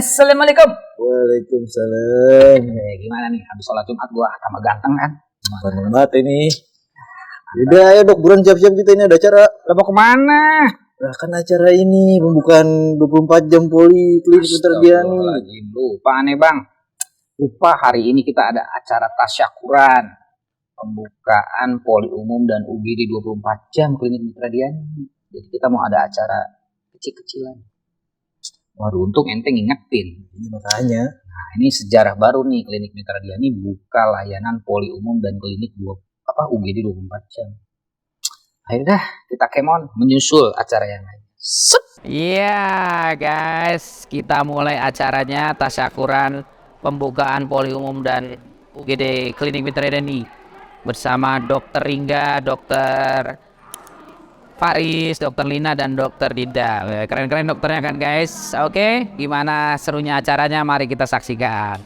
Assalamualaikum. Waalaikumsalam. Gimana nih? Habis sholat Jumat gua tambah ganteng kan? Ganteng banget ini. Udah ayo dok, buruan siap-siap kita ini ada acara. Lo mau kemana? Nah kan acara ini pembukaan 24 jam Poliklinik Mitradiani. Lupa nih bang. Lupa hari ini kita ada acara tasyakuran. Pembukaan poli umum dan UGD 24 jam Klinik Mitradiani. Jadi kita mau ada acara kecil-kecilan. Waduh, untung ente ngingetin. Iya makanya. Nah, ini sejarah baru nih, Klinik Mitradiani buka layanan poli umum dan klinik UGD 24 jam. Ayo dah, kita kemon menyusul acara yang lain. Iya guys, kita mulai acaranya tasyakuran pembukaan poli umum dan UGD Klinik Mitradiani bersama Dokter Ringga, Dokter Faris, Dokter Lina, dan Dokter Dinda. Keren-keren dokternya kan guys. Oke, gimana serunya acaranya? Mari kita saksikan.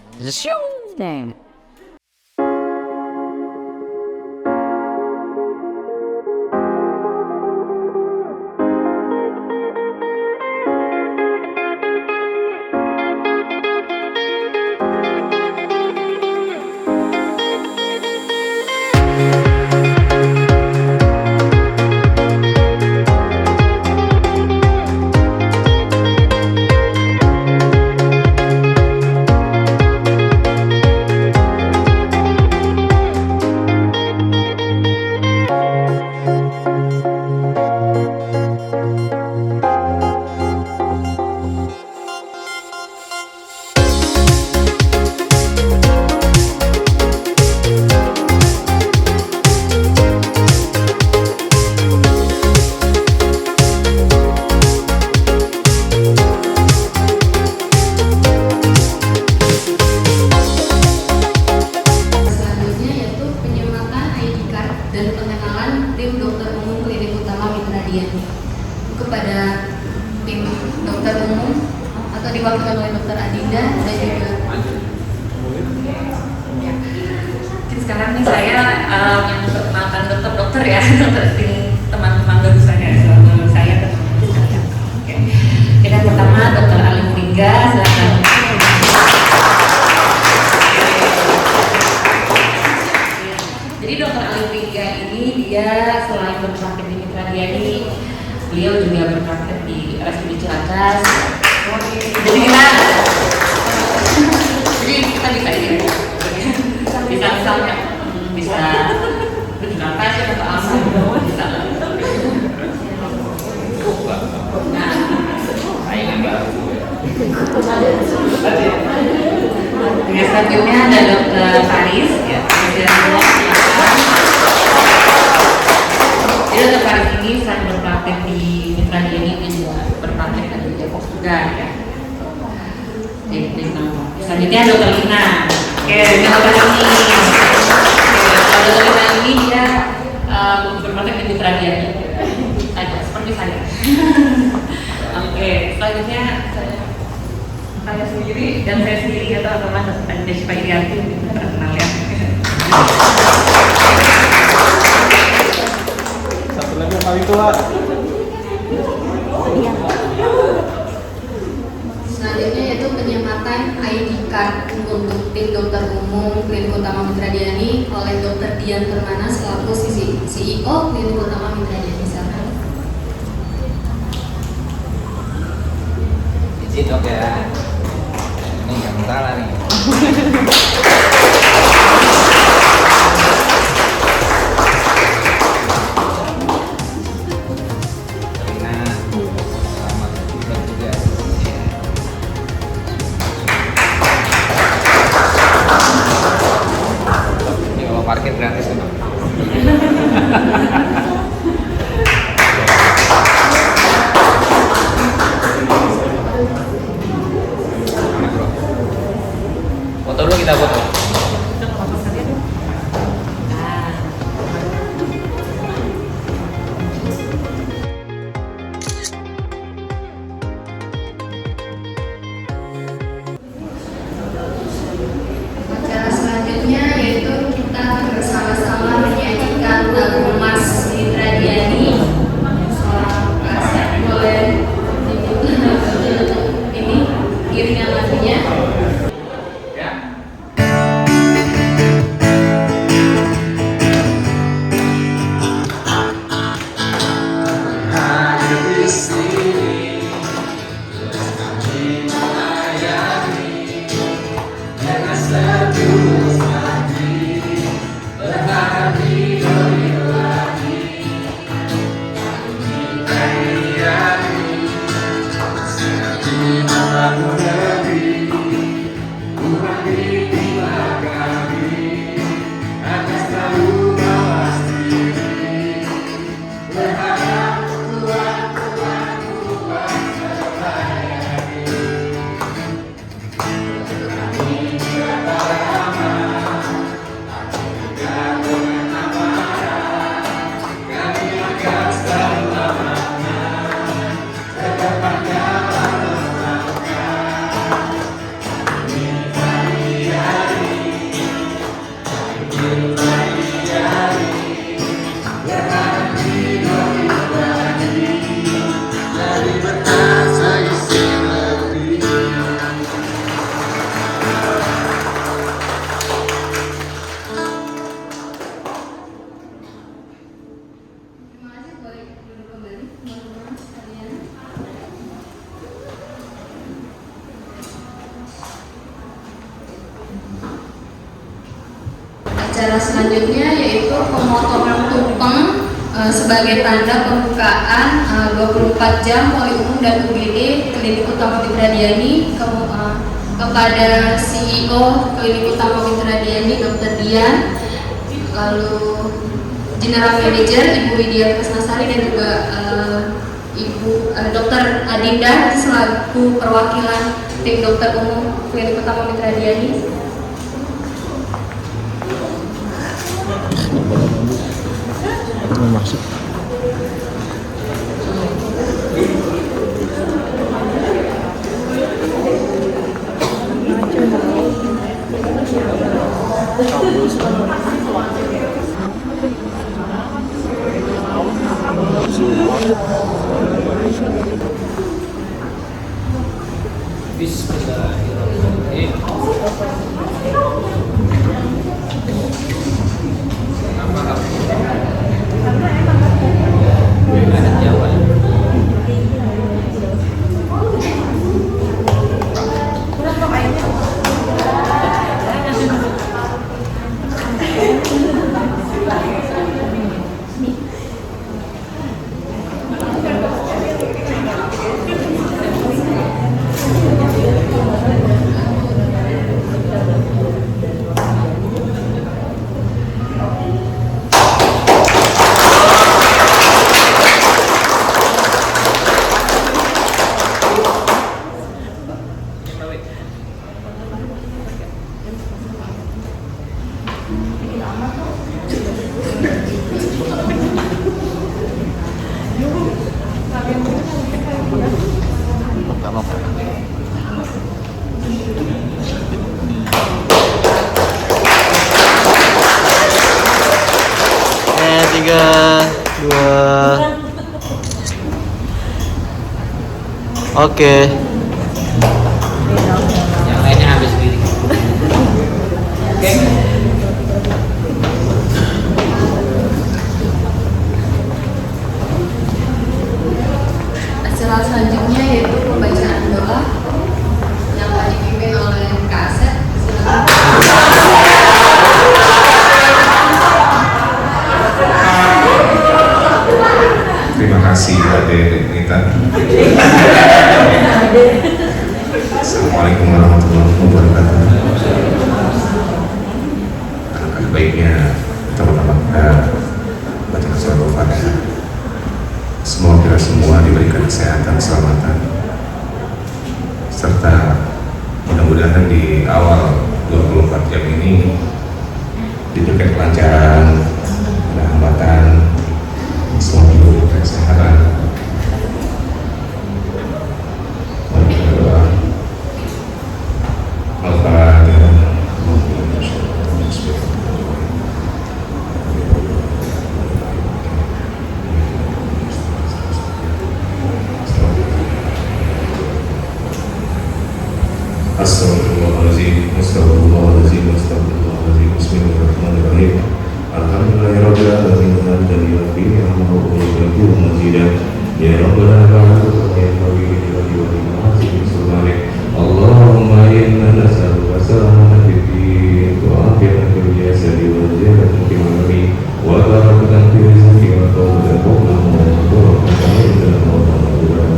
dan pengenalan tim dokter umum klinik utama Mitradiani kepada tim dokter umum atau diwakilkan oleh dokter Adinda dan juga sekarang nih saya yang memperkenalkan dokter-dokter ya, tim teman-teman baru saya Oke. Yang pertama Dokter Alim Ringga, silakan. Jadi Dokter Alim Ringga ini dia selain berpraktek di Mitradiani, beliau juga berpraktek di RSUD Cilacas. Jadi kita bisa ini bisa misalnya bisa berapa sih atau apa bisa yang selanjutnya ada Dokter Faris ya. Jadi Dokter Faris ini selain berpraktek di Mitradiani dia juga berpraktek di Depok juga ya. Selanjutnya Dokter Lina. Oke, Dokter ini. Kalau Dokter Lina ini dia berpraktek di Mitradiani. Ada seperti saya. Oke, selanjutnya saya sendiri dan saya sendiri atau teman ada Despa Irianti kenal ya. Satu lagi yang paling tua. selanjutnya yaitu penyematan ID card untuk tim dokter umum klinik utama Mitradiani oleh Dokter Dian Permana selaku CEO klinik utama Mitradiani. Izin dok ya. Ini nggak salah nih. Parkir gratis tuh. Foto dulu kita foto. acara selanjutnya yaitu pemotongan tumpeng sebagai tanda pembukaan 24 jam poli umum dan UGD Klinik Utama Mitra Diani kepada CEO Klinik Utama Mitra Diani Dr. Dian, lalu General Manager Ibu Widya Krisnasari dan juga Ibu Dr. Adinda selaku perwakilan tim dokter umum Klinik Utama Mitra Diani. Masuk. Tiga, dua, oke. Yang lainnya habis diri. Oke. Acara selanjutnya yaitu pembacaan doa yang akan dipimpin oleh Kak Asep. Terima kasih Ade Nita. Assalamualaikum warahmatullahi wabarakatuh. Alangkah baiknya pertama-tama kita baca surat Al-Fatihah. Semoga kita semua diberikan kesehatan, keselamatan, serta mudah-mudahan di awal 24 jam ini diberikan kelancaran, ada hambatan, semua diberikan kesehatan. Mari kita berdoa. Al-Fatihah. Astagfirullahaladzim, astagfirullahaladzim, astagfirullahaladzim. Bismillahirrahmanirrahim. Alhamdulillahirabbil alamin, hamdan yuwaffi ni'amahu wa yukafi'u mazidah. Ya Rabbana ba'du ya Habibina wa li'azimi sultanik. Allahumma inna nas'aluka salamatan fid din wa afiyatan fil jasadi wa ziyadatan fil ilmi wa barakatan fil rizqi wa tawbatan qabla al-maut wa rahmatan inda al-maut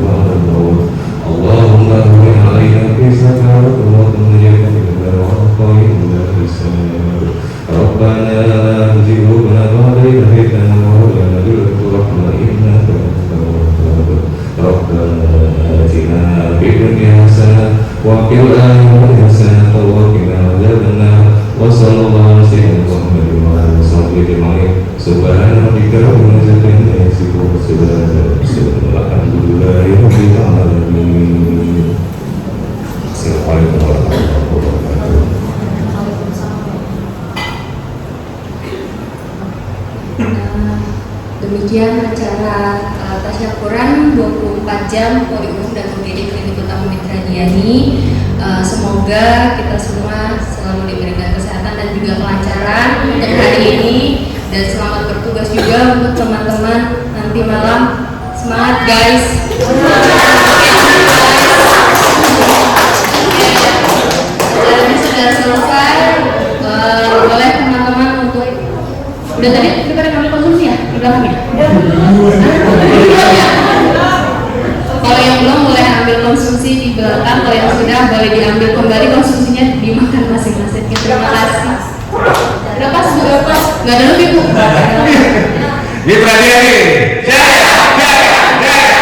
wa al-maut. Allahumma hawwin 'alaina fi sakarati wa tunjina min al-waqi ila al-lisan. Rabbana la tuzigh qulubana ba'da idh hadaytana wa hab lana min ladunka rahmah innaka antal wahhab. Rabbana atina fid dunya hasanah wa fil akhirati hasanah wa qina adzabannar. Wa sallallahu ala sayyidina Muhammadin wa ala alihi wasallam. Subhana rabbika rabbil izzati amma yasifun wa salamun alhamdulillahi rabbil alamin. Assalamualaikum warahmatullahi wabarakatuh. Demikian acara tasyakuran 24 jam poli umum dan UGD Klinik Utama Mitra Diani. Semoga kita semua selalu diberikan kesehatan dan juga kelancaran untuk hari ini, dan selamat bertugas juga untuk teman-teman nanti malam. Semangat guys. Acaranya sudah selesai. Boleh teman-teman untuk belakang, kalau yang sudah boleh diambil kembali, konsumsinya dimakan masing-masing. Terima kasih. Udah pas, udah pas. Nggak ada lebih Bu. Mitra Diani, jaya, jaya, jaya.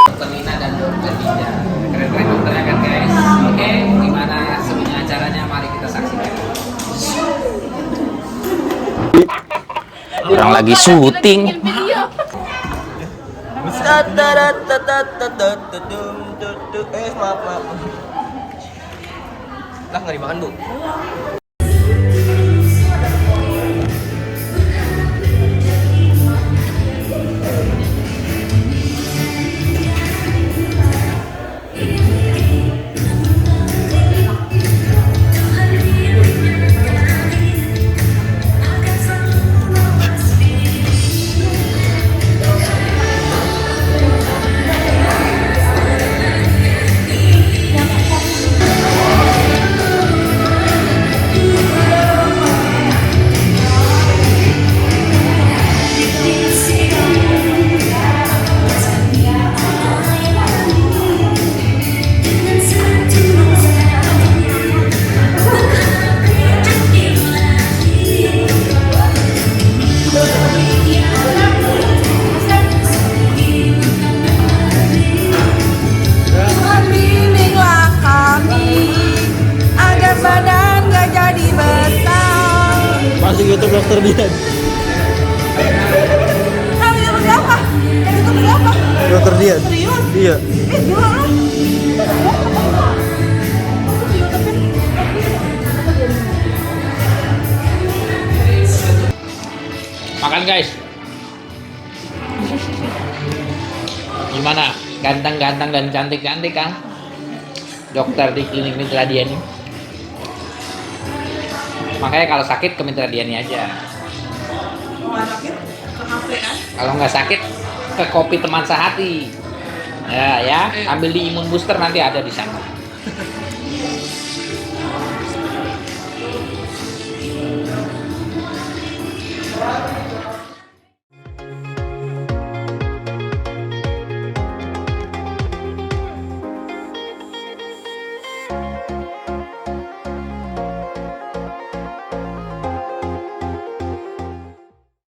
Dokter Lina dan Dokter Dinda. Keren-keren dokternya kan guys. Oke, gimana sebenarnya acaranya? Mari kita saksikan. Orang lagi syuting. Maaf. Lah nggak dimakan Bu. Masuk YouTube Dokter Dian. Kamu itu berapa? Itu berapa? Dokter Dian. Serius? Iya. Gila lu. Makan guys. Gimana? Ganteng-ganteng dan cantik-cantik kan? Dokter di klinik Mitra Diani. Makanya kalau sakit ke Mitra Diani aja. Kalau nggak sakit ke Kopi Teman Sehati. Ya, ambil di imun booster nanti ada di sana.